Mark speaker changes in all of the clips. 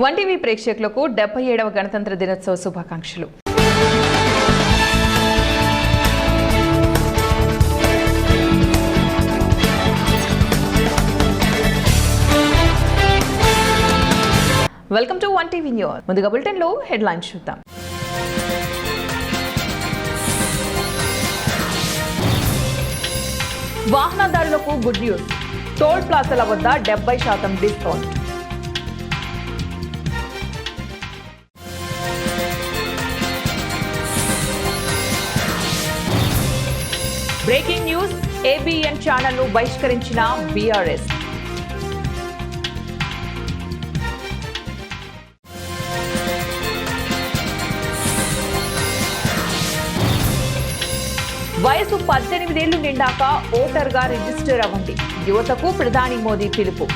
Speaker 1: One TV ప్రేక్షకులకు 77వ గణతంత్ర దినోత్సవ శుభాకాంక్షలు. Welcome to one TV news. ముందుగా బులెటిన్ లో హెడ్లైన్స్ చూద్దాం. వాహనదారులకు గుడ్ న్యూస్. టోల్ ప్లాజాల వద్ద 70% discount. Breaking news. ABN channel ను బహిష్కరించిన బీఆర్ఎస్. వయసు 18 ఏళ్లు నిండాక ఓటర్గా రిజిస్టర్ అవ్వండి. యువతకు ప్రధాని మోదీ పిలుపు.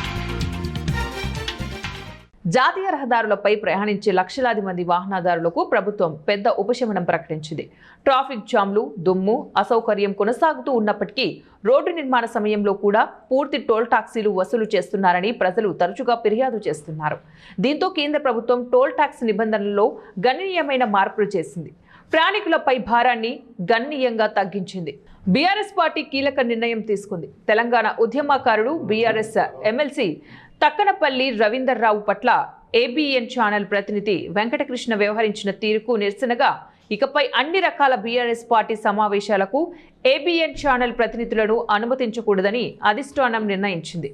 Speaker 1: జాతీయ రహదారులపై ప్రయాణించే లక్షలాది మంది వాహనదారులకు ప్రభుత్వం పెద్ద ఉపశమనం ప్రకటించింది. ట్రాఫిక్ జామ్లు, దుమ్ము, అసౌకర్యం కొనసాగుతూ ఉన్నప్పటికీ రోడ్డు నిర్మాణ సమయంలో కూడా పూర్తి టోల్ టాక్సీలు వసూలు చేస్తున్నారని ప్రజలు తరచుగా ఫిర్యాదు చేస్తున్నారు. దీంతో కేంద్ర ప్రభుత్వం టోల్ టాక్స్ నిబంధనల్లో గణనీయమైన మార్పులు చేసింది. ప్రయాణికులపై భారాన్ని గణనీయంగా తగ్గించింది. బీఆర్ఎస్ పార్టీ కీలక నిర్ణయం తీసుకుంది. తెలంగాణ ఉద్యమకారుడు బీఆర్ఎస్ ఎమ్మెల్సీ తక్కనపల్లి రవీందర్ రావు పట్ల ఏబిఎన్ ఛానల్ ప్రతినిధి వెంకటకృష్ణ వ్యవహరించిన తీరుకు నిరసనగా ఇకపై అన్ని రకాల బీఆర్ఎస్ పార్టీ సమావేశాలకు ఏబిఎన్ ఛానల్ ప్రతినిధులను అనుమతించకూడదని అధిష్టానం నిర్ణయించింది.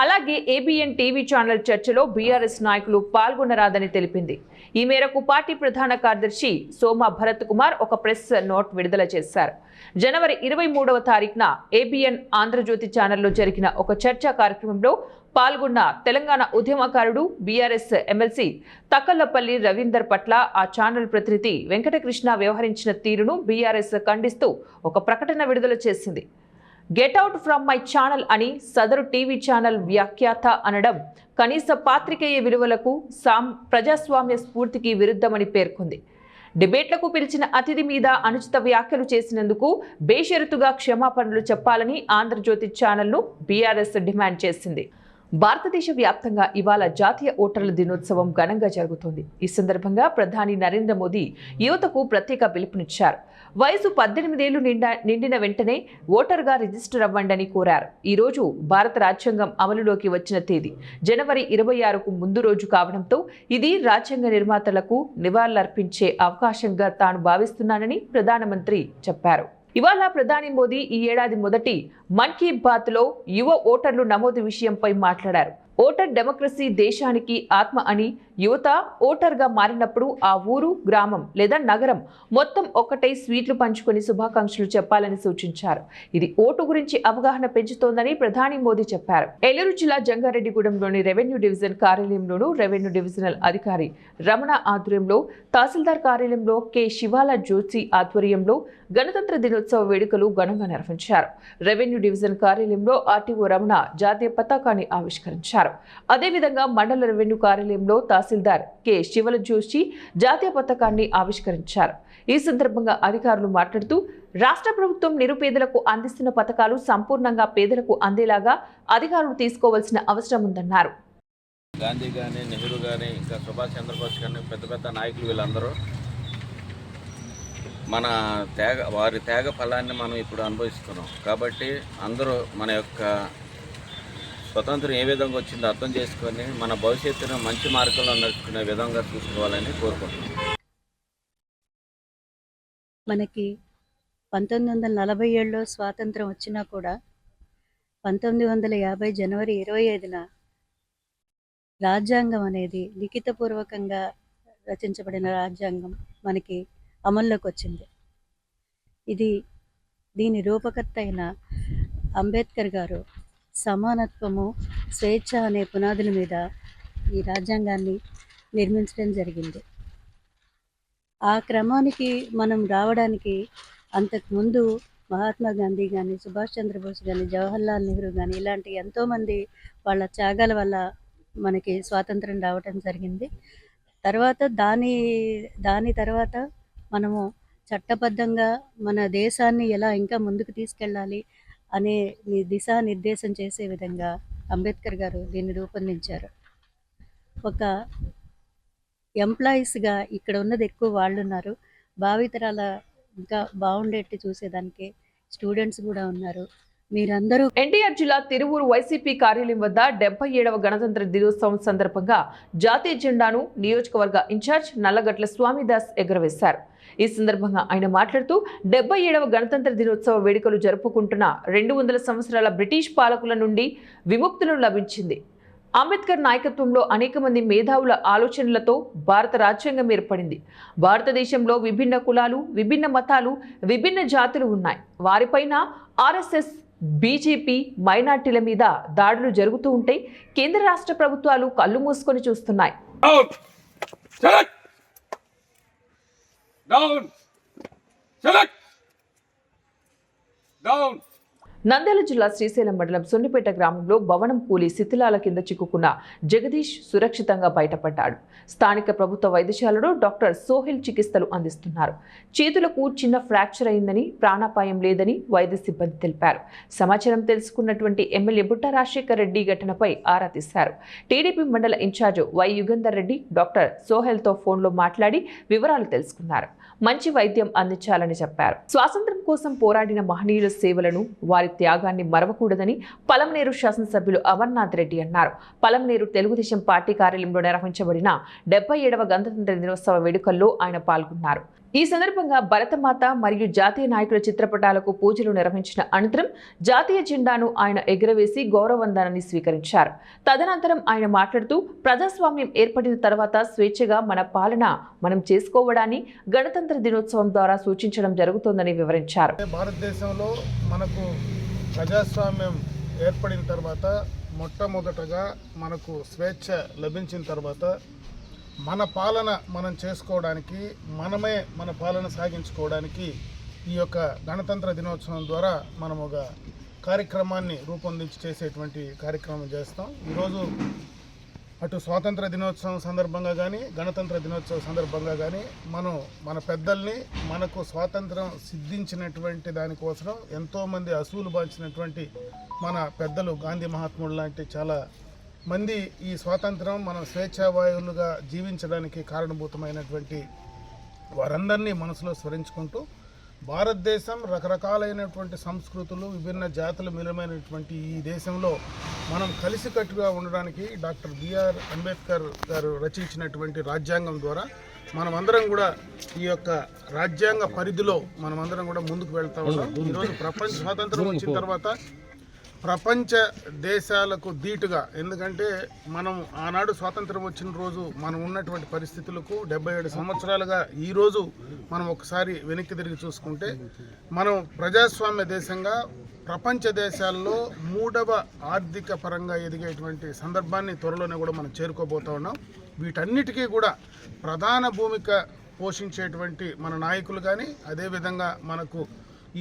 Speaker 1: అలాగే ఏబిఎన్ టీవీ ఛానల్ చర్చలో బీఆర్ఎస్ నాయకులు పాల్గొనరాదని తెలిపింది. ఈ మేరకు పార్టీ ప్రధాన కార్యదర్శి సోమ భరత్ కుమార్ ఒక ప్రెస్ నోట్ విడుదల చేశారు. జనవరి 23వ తారీఖున ఏబిఎన్ ఆంధ్రజ్యోతి ఛానల్లో జరిగిన ఒక చర్చా కార్యక్రమంలో పాల్గొన్న తెలంగాణ ఉద్యమకారుడు బీఆర్ఎస్ ఎమ్మెల్సీ తక్కలపల్లి రవీందర్ పట్ల ఆ ఛానల్ ప్రతినిధి వెంకటకృష్ణ వ్యవహరించిన తీరును బీఆర్ఎస్ ఖండిస్తూ ఒక ప్రకటన విడుదల చేసింది. Get out from my channel అని సదరు టీవీ ఛానల్ వ్యాఖ్యాత అనడం కనీస పాత్రికేయ విలువలకు ప్రజాస్వామ్య స్ఫూర్తికి విరుద్ధమని పేర్కొంది. డిబేట్లకు పిలిచిన అతిథి మీద అనుచిత వ్యాఖ్యలు చేసినందుకు బేషరతుగా క్షమాపణలు చెప్పాలని ఆంధ్రజ్యోతి ఛానల్ను బీఆర్ఎస్ డిమాండ్ చేసింది. భారతదేశ వ్యాప్తంగా ఇవాళ జాతీయ ఓటర్ల దినోత్సవం ఘనంగా జరుగుతోంది. ఈ సందర్భంగా ప్రధాని నరేంద్ర మోదీ యువతకు ప్రత్యేక పిలుపునిచ్చారు. వయసు 18 ఏళ్లు నిండిన వెంటనే ఓటర్గా రిజిస్టర్ అవ్వండని కోరారు. ఈ రోజు భారత రాజ్యాంగం అమలులోకి వచ్చిన తేదీ జనవరి 26కు ముందు రోజు కావడంతో ఇది రాజ్యాంగ నిర్మాతలకు నివాళులర్పించే అవకాశంగా తాను భావిస్తున్నానని ప్రధానమంత్రి చెప్పారు. ఇవాళ ప్రధాని మోదీ ఈ ఏడాది మొదటి మన్ కీ బాత్ లో యువ ఓటర్లు నమోదు విషయంపై మాట్లాడారు. ఓటర్ డెమోక్రసీ దేశానికి ఆత్మ అని, యువత ఓటర్గా మారినప్పుడు ఆ ఊరు, గ్రామం లేదా నగరం మొత్తం ఒక్కటై స్వీట్లు పంచుకొని శుభాకాంక్షలు చెప్పాలని సూచించారు. ఇది ఓటు గురించి అవగాహన పెంచుతోందని ప్రధాని మోదీ చెప్పారు. ఏలూరు జిల్లా జంగారెడ్డిగూడెంలోని రెవెన్యూ డివిజన్ కార్యాలయంలోనూ రెవెన్యూ డివిజనల్ అధికారి రమణ ఆధ్వర్యంలో, తహసీల్దార్ కార్యాలయంలో కె శివాల జ్యోతి ఆధ్వర్యంలో గణతంత్ర దినోత్సవ వేడుకలు ఘనంగా నిర్వహించారు. రెవెన్యూ డివిజన్ కార్యాలయంలో ఆర్టీఓ రమణ జాతీయ పతాకాన్ని ఆవిష్కరించారు. అదేవిధంగా మండల రెవెన్యూ కార్యాలయంలో తహసీల్దార్ కె శివల జోషి జాతీయ పతాకాన్ని ఆవిష్కరించారు. ఈ సందర్భంగా అధికారులు మాట్లాడుతూ రాష్ట్ర ప్రభుత్వం నిరుపేదలకు అందిస్తున్న పథకాలు సంపూర్ణంగా పేదలకు అందేలాగా అధికారులు తీసుకోవాల్సిన అవసరం ఉందన్నారు.
Speaker 2: గాంధీ కానీ, నెహ్రూ కానీ, ఇంకా సుభాష్ చంద్రబోస్ కానీ పెద్ద పెద్ద నాయకులు వీళ్ళందరూ మన వారి త్యాగ ఫలాన్ని మనం ఇప్పుడు అనుభవిస్తున్నాం. కాబట్టి అందరూ మన యొక్క స్వతంత్రం ఏ విధంగా వచ్చిందో అర్థం చేసుకొని మన భవిష్యత్తును మంచి మార్గంలో నడుచుకునే విధంగా చూసుకోవాలని కోరుకుంటున్నాం.
Speaker 3: మనకి 1947లో స్వాతంత్రం వచ్చినా కూడా 1950 జనవరి 25న రాజ్యాంగం అనేది లిఖితపూర్వకంగా రచించబడిన రాజ్యాంగం మనకి అమల్లోకి వచ్చింది. దీని రూపకర్త అయిన అంబేద్కర్ గారు సమానత్వము, స్వేచ్ఛ అనే పునాదుల మీద ఈ రాజ్యాంగాన్ని నిర్మించడం జరిగింది. ఆ క్రమానికి మనం రావడానికి అంతకుముందు మహాత్మా గాంధీ కానీ, సుభాష్ చంద్రబోస్ కానీ, జవహర్లాల్ నెహ్రూ కానీ ఇలాంటి ఎంతోమంది వాళ్ళ త్యాగాల వల్ల మనకి స్వాతంత్రం రావటం జరిగింది. తర్వాత దాని తర్వాత మనము చట్టబద్ధంగా మన దేశాన్ని ఎలా ఇంకా ముందుకు తీసుకెళ్ళాలి అనే దిశానిర్దేశం చేసే విధంగా అంబేద్కర్ గారు దీన్ని రూపొందించారు. ఒక ఎంప్లాయీస్గా ఇక్కడ ఉన్నది ఎక్కువ వాళ్ళు ఉన్నారు. భావితరాల ఇంకా బాగుండేట్టు చూసేదానికి స్టూడెంట్స్ కూడా ఉన్నారు. మీరందరూ
Speaker 1: ఎన్టీఆర్ జిల్లా తిరువూరు వైసీపీ కార్యాలయం వద్ద 77వ గణతంత్ర దినోత్సవం సందర్భంగా జాతీయ జెండాను నియోజకవర్గ ఇన్ఛార్జ్ నల్లగట్ల స్వామిదాస్ ఎగురవేశారు. ఈ సందర్భంగా ఆయన మాట్లాడుతూ 77వ గణతంత్ర దినోత్సవ వేడుకలు జరుపుకుంటున్న 200 సంవత్సరాల బ్రిటిష్ పాలకుల నుండి విముక్తులను లభించింది. అంబేద్కర్ నాయకత్వంలో అనేక మంది మేధావుల ఆలోచనలతో భారత రాజ్యాంగం ఏర్పడింది. భారతదేశంలో విభిన్న కులాలు, విభిన్న మతాలు, విభిన్న జాతులు ఉన్నాయి. వారిపైన ఆర్ఎస్ఎస్, బీజేపీ, మైనార్టీల మీద దాడులు జరుగుతూ ఉంటే కేంద్ర రాష్ట్ర ప్రభుత్వాలు కళ్ళు మూసుకొని చూస్తున్నాయి. నంద్యాల జిల్లా శ్రీశైలం మండలం సొండిపేట గ్రామంలో భవనం కూలి శిథిలాల కింద చిక్కుకున్న జగదీష్ సురక్షితంగా బయటపడ్డాడు. స్థానిక ప్రభుత్వ వైద్యశాలలో డాక్టర్ సోహెల్ చికిత్సలు అందిస్తున్నారు. చేతులకు చిన్న ఫ్రాక్చర్ అయిందని, ప్రాణాపాయం లేదని వైద్య సిబ్బంది తెలిపారు. సమాచారం తెలుసుకున్నటువంటి ఎమ్మెల్యే బుట్ట రాజశేఖర్ రెడ్డి ఘటనపై ఆరా తీశారు. టీడీపీ మండల incharge Y Yugandhar Reddy doctor సోహెల్తో ఫోన్లో మాట్లాడి వివరాలు తెలుసుకున్నారు. మంచి వైద్యం అందించాలని చెప్పారు. స్వాతంత్ర్యం కోసం పోరాడిన మహనీయుల సేవలను, వారి త్యాగాన్ని మరవకూడదని పలమనేరు శాసనసభ్యులు అమర్నాథ్ రెడ్డి అన్నారు. పలమనేరు తెలుగుదేశం పార్టీ కార్యాలయంలో నిర్వహించబడిన 77వ గణతంత్ర దినోత్సవ వేడుకల్లో ఆయన పాల్గొన్నారు. ఈ సందర్భంగా భరతమాత మరియు జాతీయ నాయకుల చిత్రపటాలకు పూజలు నిర్వహించిన అనంతరం జాతీయ జెండాను ఆయన ఎగురవేసి గౌరవవందనాన్ని స్వీకరించారు. తదనంతరం ఆయన మాట్లాడుతూ ప్రజాస్వామ్యం ఏర్పడిన తర్వాత స్వేచ్ఛగా మన పాలన మనం చేసుకోవడాన్ని గణతంత్ర దినోత్సవం ద్వారా సూచించడం జరుగుతోందని వివరించారు.
Speaker 4: భారతదేశంలో మనకు ప్రజాస్వామ్యం ఏర్పడిన తర్వాత మొట్టమొదటగా మనకు స్వేచ్ఛ లభించిన తర్వాత మన పాలన మనం చేసుకోవడానికి, మనమే మన పాలన సాగించుకోవడానికి ఈ యొక్క గణతంత్ర దినోత్సవం ద్వారా మనం ఒక కార్యక్రమాన్ని రూపొందించి చేసేటువంటి కార్యక్రమం చేస్తాం. ఈరోజు అటు స్వాతంత్ర దినోత్సవం సందర్భంగా కానీ, గణతంత్ర దినోత్సవం సందర్భంగా కానీ మనం మన పెద్దల్ని, మనకు స్వాతంత్రం సిద్ధించినటువంటి దానికోసం ఎంతోమంది అసూలు బాల్చినటువంటి మన పెద్దలు గాంధీ మహాత్ముడు లాంటి చాలా మంది ఈ స్వాతంత్రం మనం స్వేచ్ఛావాయువులుగా జీవించడానికి కారణభూతమైనటువంటి వారందరినీ మనసులో స్మరించుకుంటూ భారతదేశం రకరకాలైనటువంటి సంస్కృతులు, విభిన్న జాతులు మిలమైనటువంటి ఈ దేశంలో మనం కలిసికట్టుగా ఉండడానికి డాక్టర్ బిఆర్ అంబేద్కర్ గారు రచించినటువంటి రాజ్యాంగం ద్వారా మనమందరం కూడా ఈ యొక్క రాజ్యాంగ పరిధిలో మనమందరం కూడా ముందుకు వెళ్తా ఉన్నాం. ఈరోజు ప్రపంచ స్వాతంత్రం వచ్చిన తర్వాత ప్రపంచ దేశాలకు ధీటుగా, ఎందుకంటే మనం ఆనాడు స్వాతంత్రం వచ్చిన రోజు మనం ఉన్నటువంటి పరిస్థితులకు 77 సంవత్సరాలుగా ఈరోజు మనం ఒకసారి వెనక్కి తిరిగి చూసుకుంటే మనం ప్రజాస్వామ్య దేశంగా ప్రపంచ దేశాల్లో 3వ ఆర్థిక పరంగా ఎదిగేటువంటి సందర్భాన్ని త్వరలోనే కూడా మనం చేరుకోబోతా ఉన్నాం. వీటన్నిటికీ కూడా ప్రధాన భూమిక పోషించేటువంటి మన నాయకులు కానీ, అదేవిధంగా మనకు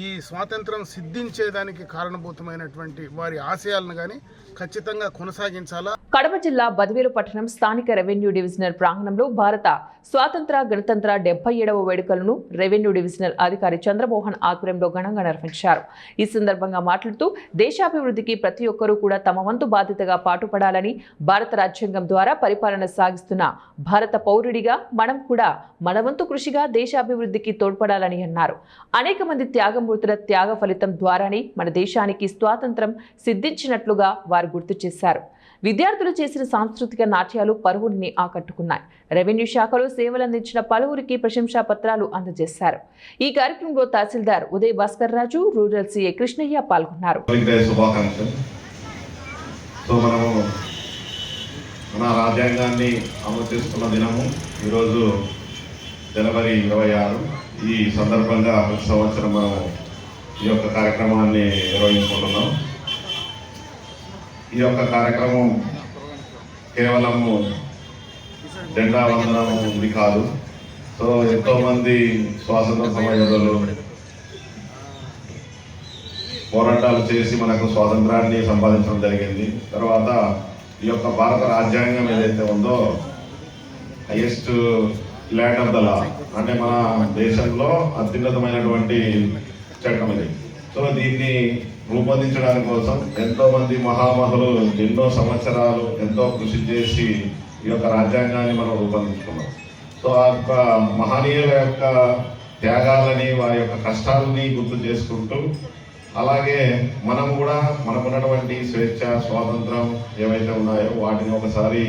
Speaker 4: ఈ స్వాతంత్రం సిద్ధించేదానికి కారణభూతమైనటువంటి వారి ఆశయాలను కానీ ఖచ్చితంగా కొనసాగించాలా.
Speaker 1: కడప జిల్లా బద్వేలు పట్టణం స్థానిక రెవెన్యూ డివిజనల్ ప్రాంగణంలో భారత స్వాతంత్ర గణతంత్ర 77వ వేడుకలను రెవెన్యూ డివిజనల్ అధికారి చంద్రమోహన్ ఆధ్వర్యంలో ఘనంగా నిర్వహించారు. ఈ సందర్భంగా మాట్లాడుతూ దేశాభివృద్ధికి ప్రతి ఒక్కరూ కూడా తమ వంతు బాధ్యతగా పాటుపడాలని, భారత రాజ్యాంగం ద్వారా పరిపాలన సాగిస్తున్న భారత పౌరుడిగా మనం కూడా మన వంతు కృషిగా దేశాభివృద్ధికి తోడ్పడాలని అన్నారు. అనేక మంది త్యాగమూర్తుల త్యాగ ఫలితం ద్వారానే మన దేశానికి స్వాతంత్రం సిద్ధించినట్లుగా వారు గుర్తు చేశారు. విద్యార్థులు చేసిన సాంస్కృతిక నాట్యాలు పలువురిని ఆకట్టుకున్నాయి. రెవెన్యూ శాఖలో సేవలందించిన పలువురికి ప్రశంసా పత్రాలు అందజేశారు. ఈ కార్యక్రమంలో తహసీల్దార్ ఉదయ్ భాస్కర్ రాజు, రూరల్ సిఐ కృష్ణయ్య పాల్గొన్నారు.
Speaker 5: మన రాజ్యాంగాన్ని అమలు చేసుకున్న దినము ఈరోజు జనవరి 26. ఈ సందర్భంగా ప్రతి సంవత్సరం మనం ఈ యొక్క కార్యక్రమాన్ని నిర్వహించుకుంటున్నాం. ఈ యొక్క కార్యక్రమం కేవలము జెండా వందనం ఇది కాదు. సో ఎంతోమంది స్వాతంత్ర సమరయోధులు పోరాటాలు చేసి మనకు స్వాతంత్రాన్ని సంపాదించడం జరిగింది. తర్వాత ఈ యొక్క భారత రాజ్యాంగం ఏదైతే ఉందో highest land of the law, అంటే మన దేశంలో అత్యున్నతమైనటువంటి చట్టం ఇది. సో దీన్ని రూపొందించడానికి కోసం ఎంతోమంది మహామహులు ఎన్నో సంవత్సరాలు ఎంతో కృషి చేసి ఈ యొక్క రాజ్యాంగాన్ని మనం రూపొందించుకున్నాం. సో ఆ యొక్క మహనీయుల యొక్క త్యాగాలని, వారి యొక్క కష్టాలని గుర్తు చేసుకుంటూ, అలాగే మనం కూడా మనకున్నటువంటి స్వేచ్ఛ, స్వాతంత్రం ఏవైతే ఉన్నాయో వాటిని ఒకసారి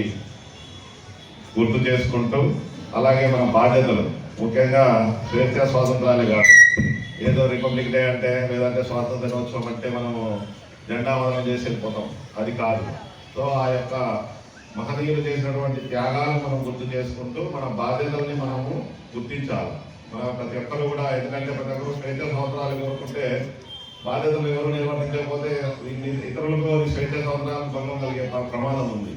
Speaker 5: గుర్తు చేసుకుంటూ, అలాగే మన బాధ్యతలు, ముఖ్యంగా స్వేచ్ఛ స్వాతంత్రాలే కాదు, ఏదో రిపబ్లిక్ డే అంటే లేదంటే స్వాతంత్ర దినోత్సవం అంటే మనము జెండా వందనం చేసి వెళ్ళిపోతాం, అది కాదు. సో ఆ యొక్క మహనీయులు చేసినటువంటి త్యాగాలను మనం గుర్తు చేసుకుంటూ మన బాధ్యతల్ని మనము గుర్తించాలి. మన ప్రతి ఒక్కరు కూడా, ఎందుకంటే ప్రతి ఒక్కరు స్వేచ్ఛ స్వాతంత్రాలు కోరుకుంటే బాధ్యతలు ఎవరు నిర్వర్తించకపోతే ఇతరులకు స్వేచ్ఛ స్వాతంత్రాలు భంగం కలిగే ప్రమాదం ఉంది.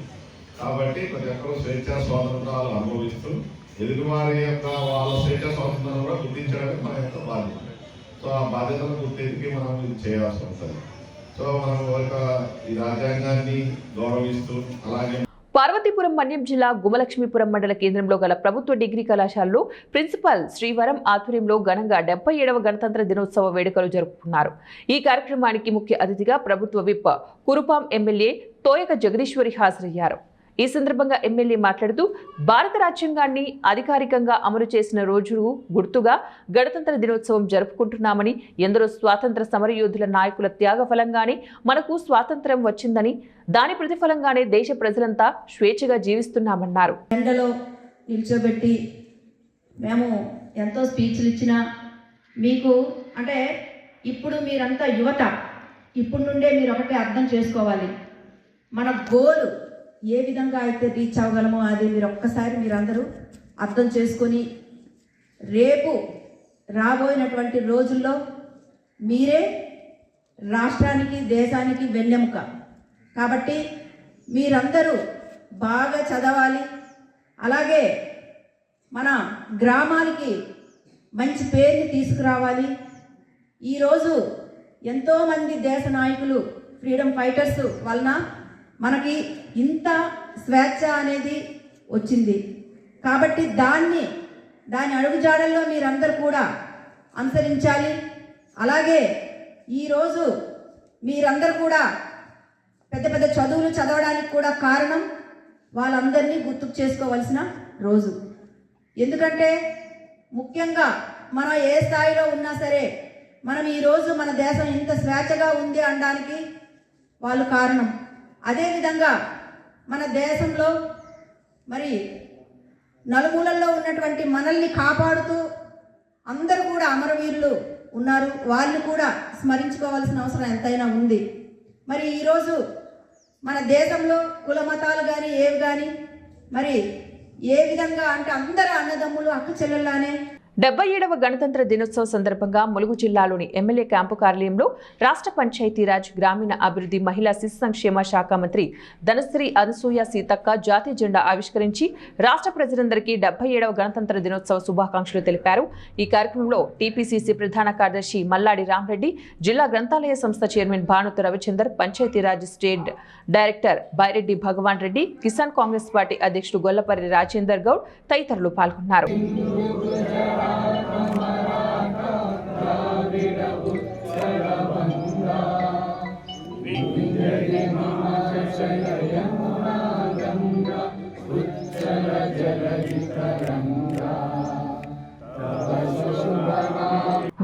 Speaker 5: కాబట్టి ప్రతి ఒక్కరు స్వేచ్ఛ స్వాతంత్రాలు అనుభవిస్తూ ఎదుటివారి యొక్క వాళ్ళ స్వేచ్ఛ స్వాతంత్రాలు కూడా గుర్తించడమే మన యొక్క బాధ్యత. సో ఆ బాధ్యతను గుర్తించి మనం ఇది చేయాల్సి ఉంటుంది. సో మనం ఈ రాజ్యాంగాన్ని గౌరవిస్తూ, అలాగే
Speaker 1: పార్వతీపురం మన్యం జిల్లా గుమలక్ష్మీపురం మండల కేంద్రంలో గల ప్రభుత్వ డిగ్రీ కళాశాలలో ప్రిన్సిపల్ శ్రీవరం ఆధ్వర్యంలో ఘనంగా 77వ గణతంత్ర దినోత్సవ వేడుకలు జరుపుకున్నారు. ఈ కార్యక్రమానికి ముఖ్య అతిథిగా ప్రభుత్వ విప్ కురుపాం ఎమ్మెల్యే తోయక జగదీశ్వరి హాజరయ్యారు. ఈ సందర్భంగా ఎమ్మెల్యే మాట్లాడుతూ భారత రాజ్యాంగాన్ని అధికారికంగా అమలు చేసిన రోజు గుర్తుగా గణతంత్ర దినోత్సవం జరుపుకుంటున్నామని, ఎందరో స్వాతంత్ర సమరయోధుల నాయకుల త్యాగ ఫలంగానే మనకు స్వాతంత్ర్యం వచ్చిందని, దాని ప్రతిఫలంగానే దేశ ప్రజలంతా స్వేచ్ఛగా జీవిస్తున్నామన్నారు.
Speaker 6: ఎండలో నిల్చోబెట్టి మేము ఎంతో స్పీచ్లు ఇచ్చినా మీకు అంటే ఇప్పుడు మీరంతా యువత, ఇప్పుడు నుండే మీరు ఒకటే అర్థం చేసుకోవాలి, మన గోలు ఏ విధంగా అయితే రీచ్ అవ్వగలమో అది మీరందరూ అర్థం చేసుకొని రేపు రాబోయినటువంటి రోజుల్లో మీరే రాష్ట్రానికి, దేశానికి వెన్నెముక. కాబట్టి మీరందరూ బాగా చదవాలి. అలాగే మన గ్రామాలకి మంచి పేరుని తీసుకురావాలి. ఈరోజు ఎంతోమంది దేశ నాయకులు, ఫ్రీడమ్ ఫైటర్స్ వలన మనకి ఇంత స్వేచ్ఛ అనేది వచ్చింది. కాబట్టి దాని అడుగుజాడల్లో మీరందరూ కూడా అనుసరించాలి. అలాగే ఈరోజు మీరందరూ కూడా పెద్ద పెద్ద చదువులు చదవడానికి కూడా కారణం వాళ్ళందరినీ గుర్తుకు చేసుకోవాల్సిన రోజు. ఎందుకంటే ముఖ్యంగా మనం ఏ స్థాయిలో ఉన్నా సరే మనం ఈరోజు మన దేశం ఇంత స్వేచ్ఛగా ఉంది అనడానికి వాళ్ళు కారణం. అదేవిధంగా మన దేశంలో మరి నలుమూలల్లో ఉన్నటువంటి మనల్ని కాపాడుతూ అందరూ కూడా అమరవీరులు ఉన్నారు. వాళ్ళు కూడా స్మరించుకోవాల్సిన అవసరం ఎంతైనా ఉంది. మరి ఈరోజు మన దేశంలో కుల మతాలు కానీ ఏవి కానీ మరి ఏ విధంగా అంటే అందరూ అన్నదమ్ములు, అక్క చెల్లెల్లానే.
Speaker 1: 77వ గణతంత్ర దినోత్సవ సందర్భంగా ములుగు జిల్లాలోని ఎమ్మెల్యే క్యాంపు కార్యాలయంలో రాష్ట్ర పంచాయతీరాజ్, గ్రామీణ అభివృద్ధి, మహిళా శిశు సంక్షేమ శాఖ మంత్రి ధనశ్రీ అనసూయ సీతక్క జాతీయ జెండా ఆవిష్కరించి రాష్ట్ర ప్రజలందరికీ 77వ గణతంత్ర దినోత్సవ శుభాకాంక్షలు తెలిపారు. ఈ కార్యక్రమంలో టీపీసీసీ ప్రధాన కార్యదర్శి మల్లాడి రామరెడ్డి, జిల్లా గ్రంథాలయ సంస్థ chairman భానుత Ravichander, Panchayati Raj state director Byreddy భగవాన్ రెడ్డి, కిసాన్ కాంగ్రెస్ పార్టీ అధ్యక్షుడు గొల్లపర్రి రాజేందర్ గౌడ్ తదితరులు పాల్గొన్నారు.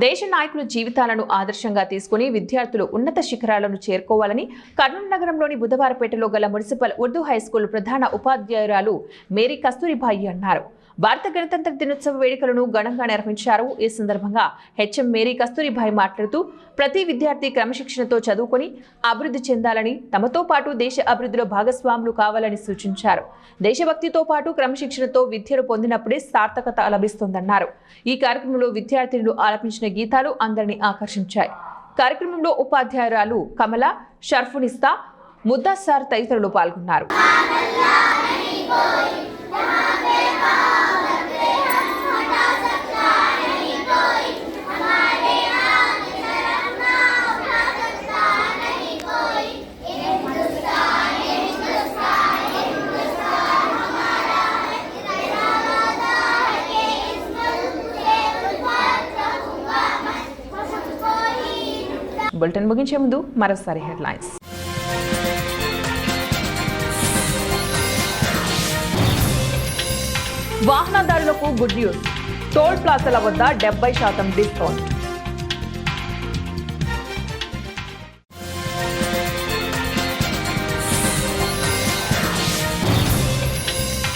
Speaker 1: దేశ నాయకుల జీవితాలను ఆదర్శంగా తీసుకుని విద్యార్థులు ఉన్నత శిఖరాలను చేరుకోవాలని కర్నూలు నగరంలోని బుధవారపేటలో గల మున్సిపల్ ఉర్దూ హైస్కూల్ ప్రధాన ఉపాధ్యాయురాలు మేరీ కస్తూరిబాయి అన్నారు. భారత గణతంత్ర దినోత్సవ వేడుకలను ఘనంగా నిర్వహించారు. ఈ సందర్భంగా హెచ్ఎం మేరీ కస్తూరిబాయి మాట్లాడుతూ ప్రతి విద్యార్థి క్రమశిక్షణతో చదువుకొని అభివృద్ధి చెందాలని, తమతో పాటు దేశ అభివృద్ధిలో భాగస్వాములు కావాలని సూచించారు. దేశభక్తితో పాటు క్రమశిక్షణతో విద్యను పొందినప్పుడే సార్థకత లభిస్తుందన్నారు. ఈ కార్యక్రమంలో విద్యార్థినులు ఆలపించిన గీతాలు అందరినీ ఆకర్షించాయి. కార్యక్రమంలో ఉపాధ్యాయురాలు కమల, షర్ఫునిస్తా, ముద్దస్సార్ తదితరులు పాల్గొన్నారు. బులెటిన్ ముగించే ముందు మరోసారి హెడ్లైన్స్. వాహనదారులకు గుడ్ న్యూస్. టోల్ ప్లాజాల వద్ద 70% డిస్కౌంట్.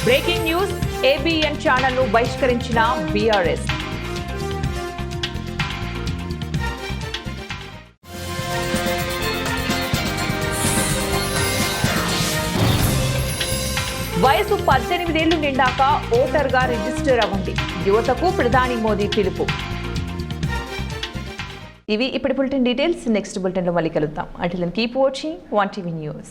Speaker 1: Breaking news. ఏబిఎన్ ఛానల్ను బహిష్కరించిన బీఆర్ఎస్. వయసు 18 ఏళ్లు నిండాక ఓటర్గా రిజిస్టర్ అవ్వండి. యువతకు ప్రధాని మోదీ పిలుపు. ఇవి ఇప్పటి బులెటిన్ డీటెయిల్స్. నెక్స్ట్ బులెటిన్లో మళ్ళీ కలుద్దాం. Until then keep watching 1TV news.